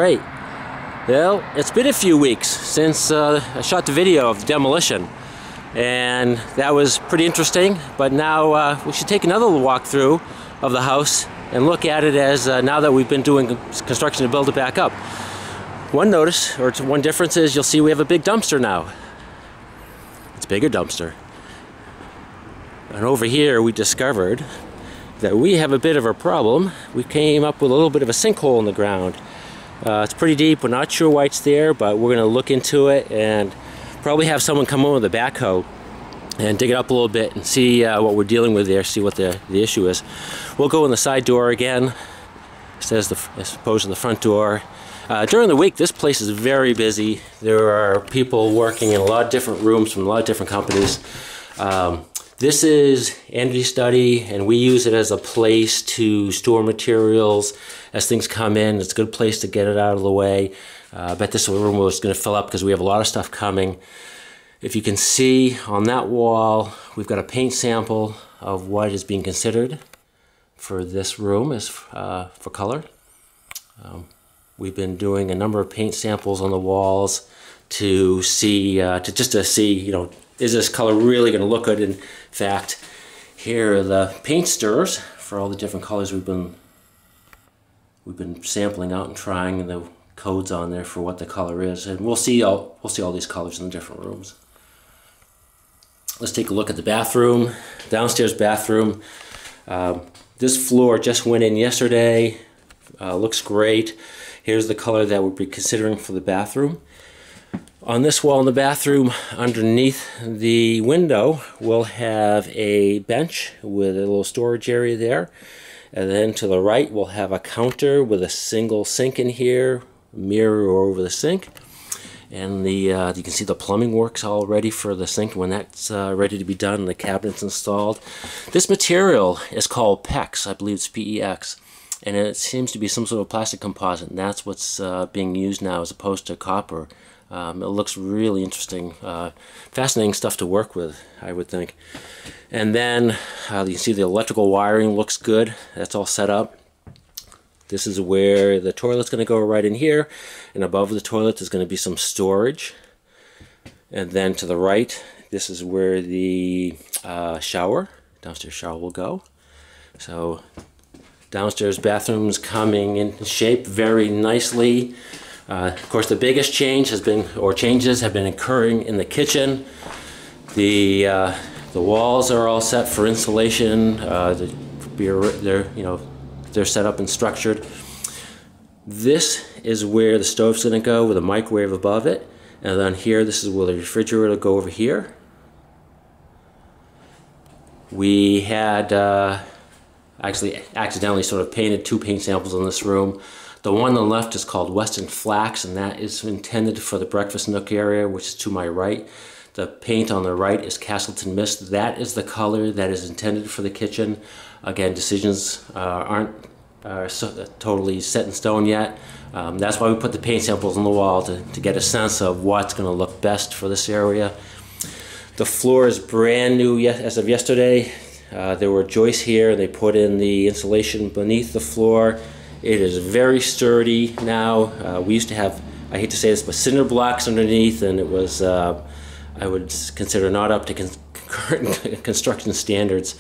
Alright, well, it's been a few weeks since I shot the video of the demolition, and that was pretty interesting, but now we should take another walkthrough of the house and look at it as now that we've been doing construction to build it back up. One notice, or one difference is you'll see we have a big dumpster now. It's a bigger dumpster. And over here we discovered that we have a bit of a problem. We came up with a little bit of a sinkhole in the ground. It's pretty deep. We're not sure why it's there, but we're going to look into it and probably have someone come over with a backhoe and dig it up a little bit and see what we're dealing with there, see what the issue is. We'll go in the side door again, as opposed to the front door. During the week, this place is very busy. There are people working in a lot of different rooms from a lot of different companies. This is Energy Study, and we use it as a place to store materials as things come in. It's a good place to get it out of the way. I bet this room was going to fill up because we have a lot of stuff coming. If you can see on that wall, we've got a paint sample of what is being considered for this room as for color. We've been doing a number of paint samples on the walls to see, just to see, you know, is this color really going to look good? In fact, here are the paint stirrers for all the different colors we've been sampling out and trying the codes on there for what the color is, and we'll see all these colors in the different rooms. Let's take a look at the bathroom, downstairs bathroom. This floor just went in yesterday. Looks great. Here's the color that we'll be considering for the bathroom. On this wall in the bathroom, underneath the window, we'll have a bench with a little storage area there. And then to the right, we'll have a counter with a single sink in here, mirror over the sink. And you can see the plumbing works all ready for the sink when that's ready to be done and the cabinet's installed. This material is called PEX, I believe it's PEX. And it seems to be some sort of plastic composite, and that's what's being used now as opposed to copper. It looks really interesting, fascinating stuff to work with, I would think. And then you can see the electrical wiring looks good. That's all set up. This is where the toilet's going to go right in here, and above the toilet is going to be some storage. And then to the right, this is where the downstairs shower will go. So downstairs bathroom's coming in shape very nicely. Of course, the biggest change changes have been occurring in the kitchen. The walls are all set for insulation. They're set up and structured. This is where the stove's going to go with a microwave above it, and then here, this is where the refrigerator will go over here. We had actually accidentally sort of painted two paint samples in this room. The one on the left is called Western Flax, and that is intended for the breakfast nook area, which is to my right. The paint on the right is Castleton Mist. That is the color that is intended for the kitchen. Again, decisions aren't totally set in stone yet. That's why we put the paint samples on the wall to get a sense of what's going to look best for this area. The floor is brand new as of yesterday. There were joists here, and they put in the insulation beneath the floor. It is very sturdy now. We used to have, I hate to say this, but cinder blocks underneath, and it was, I would consider not up to current construction standards.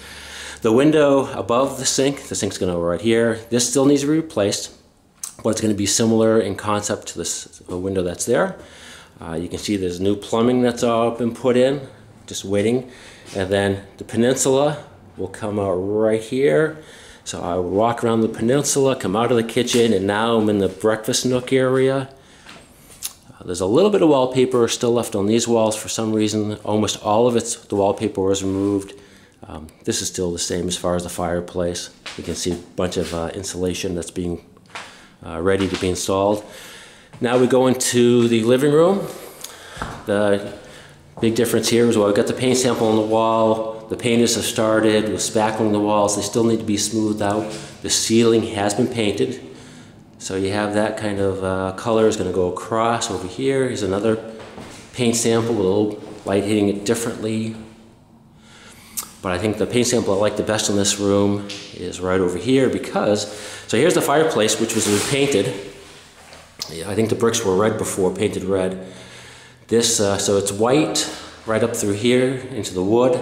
The window above the sink's going to go right here. This still needs to be replaced, but it's going to be similar in concept to this window that's there. You can see there's new plumbing that's all been put in, just waiting. And then the peninsula will come out right here. So I would walk around the peninsula, come out of the kitchen, and now I'm in the breakfast nook area. There's a little bit of wallpaper still left on these walls for some reason. Almost all of the wallpaper was removed. This is still the same as far as the fireplace. You can see a bunch of insulation that's being ready to be installed. Now we go into the living room. The big difference here is, well, we've got the paint sample on the wall. The painters have started with spackling the walls. They still need to be smoothed out. The ceiling has been painted. So you have that kind of color is going to go across over here. Here's another paint sample with a little light hitting it differently. But I think the paint sample I like the best in this room is right over here because, so here's the fireplace, which was repainted. I think the bricks were red before, painted red. This, so it's white right up through here into the wood,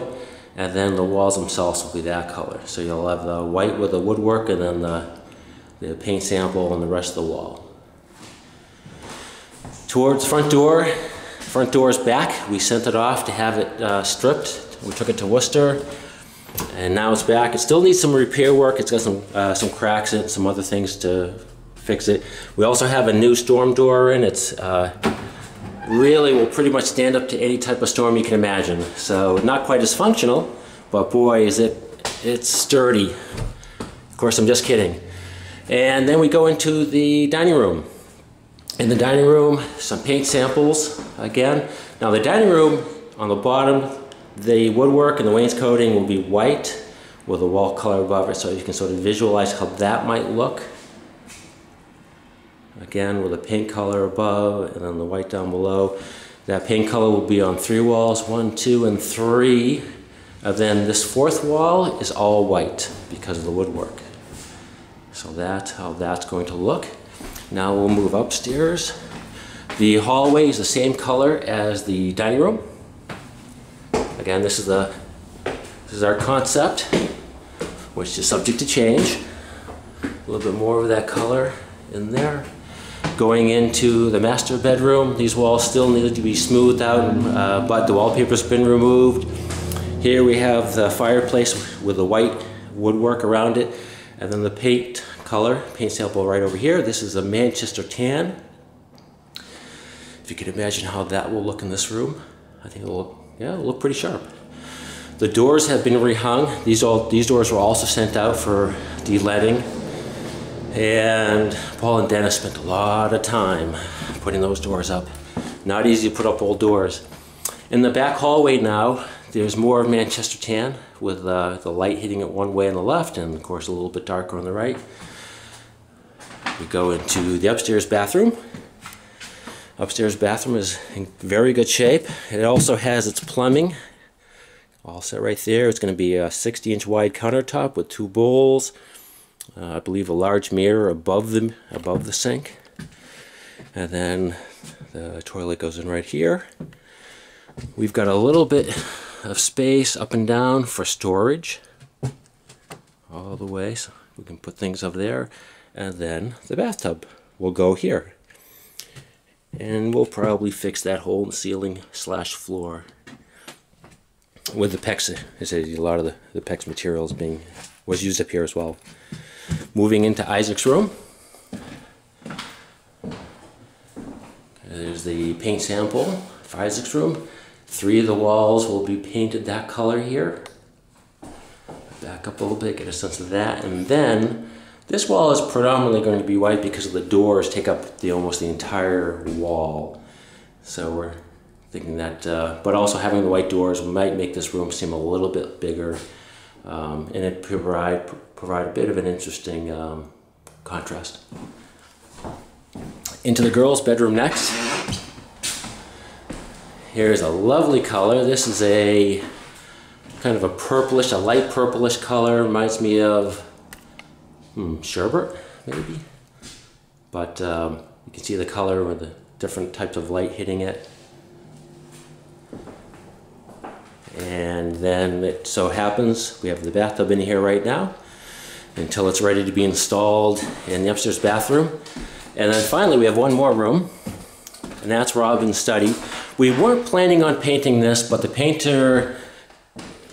and then the walls themselves will be that color. So you'll have the white with the woodwork, and then the paint sample on the rest of the wall. Towards front door is back. We sent it off to have it stripped. We took it to Worcester, and now it's back. It still needs some repair work. It's got some cracks in it, some other things to fix it. We also have a new storm door in. It's really will pretty much stand up to any type of storm you can imagine. So not quite as functional, but boy, is it's sturdy. Of course, I'm just kidding. And then we go into the dining room. In the dining room, some paint samples again. Now the dining room, on the bottom, the woodwork and the wainscoting will be white with a wall color above it, so you can sort of visualize how that might look. Again, with a paint color above and then the white down below. That paint color will be on 3 walls, 1, 2, and 3. And then this 4th wall is all white because of the woodwork. So that's how that's going to look. Now we'll move upstairs. The hallway is the same color as the dining room. Again, this is our concept, which is subject to change. A little bit more of that color in there. Going into the master bedroom, these walls still need to be smoothed out, but the wallpaper's been removed. Here we have the fireplace with the white woodwork around it, and then the paint sample right over here. This is a Manchester tan. If you can imagine how that will look in this room, I think it'll look pretty sharp. The doors have been rehung. These doors were also sent out for de-leading. And Paul and Dennis spent a lot of time putting those doors up. Not easy to put up old doors. In the back hallway now, there's more of Manchester tan with the light hitting it one way on the left and of course a little bit darker on the right. We go into the upstairs bathroom. Upstairs bathroom is in very good shape. It also has its plumbing all set right there. It's going to be a 60-inch wide countertop with 2 bowls. I believe a large mirror above the sink, and then the toilet goes in right here. We've got a little bit of space up and down for storage all the way, so we can put things up there, and then the bathtub will go here, and we'll probably fix that hole in the ceiling / floor with the PEX. A lot of the PEX materials was used up here as well. Moving into Isaac's room. There's the paint sample for Isaac's room. 3 of the walls will be painted that color here. Back up a little bit, get a sense of that. And then this wall is predominantly going to be white because of the doors take up almost the entire wall. So we're thinking that, but also having the white doors might make this room seem a little bit bigger. And it provide a bit of an interesting contrast. Into the girls' bedroom next. Here's a lovely color. This is a kind of a light purplish color. Reminds me of sherbet, maybe. But you can see the color with the different types of light hitting it. And then it so happens we have the bathtub in here right now until it's ready to be installed in the upstairs bathroom. And then finally we have one more room, and that's Robin's study. We weren't planning on painting this, but the painter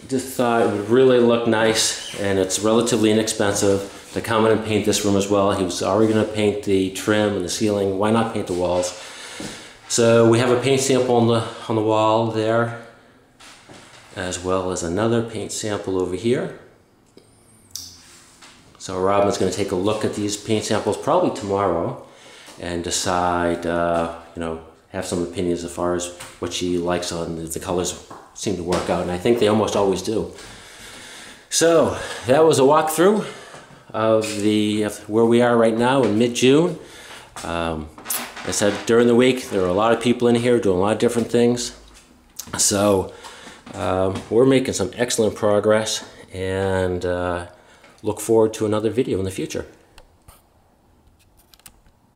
just thought it would really look nice, and it's relatively inexpensive to come in and paint this room as well. He was already going to paint the trim and the ceiling. Why not paint the walls? So we have a paint sample on the wall there, as well as another paint sample over here. So Robin's going to take a look at these paint samples probably tomorrow and decide, have some opinions as far as what she likes on the colors seem to work out, and I think they almost always do. So that was a walkthrough of where we are right now in mid-June. I said during the week there are a lot of people in here doing a lot of different things. So we're making some excellent progress, and look forward to another video in the future.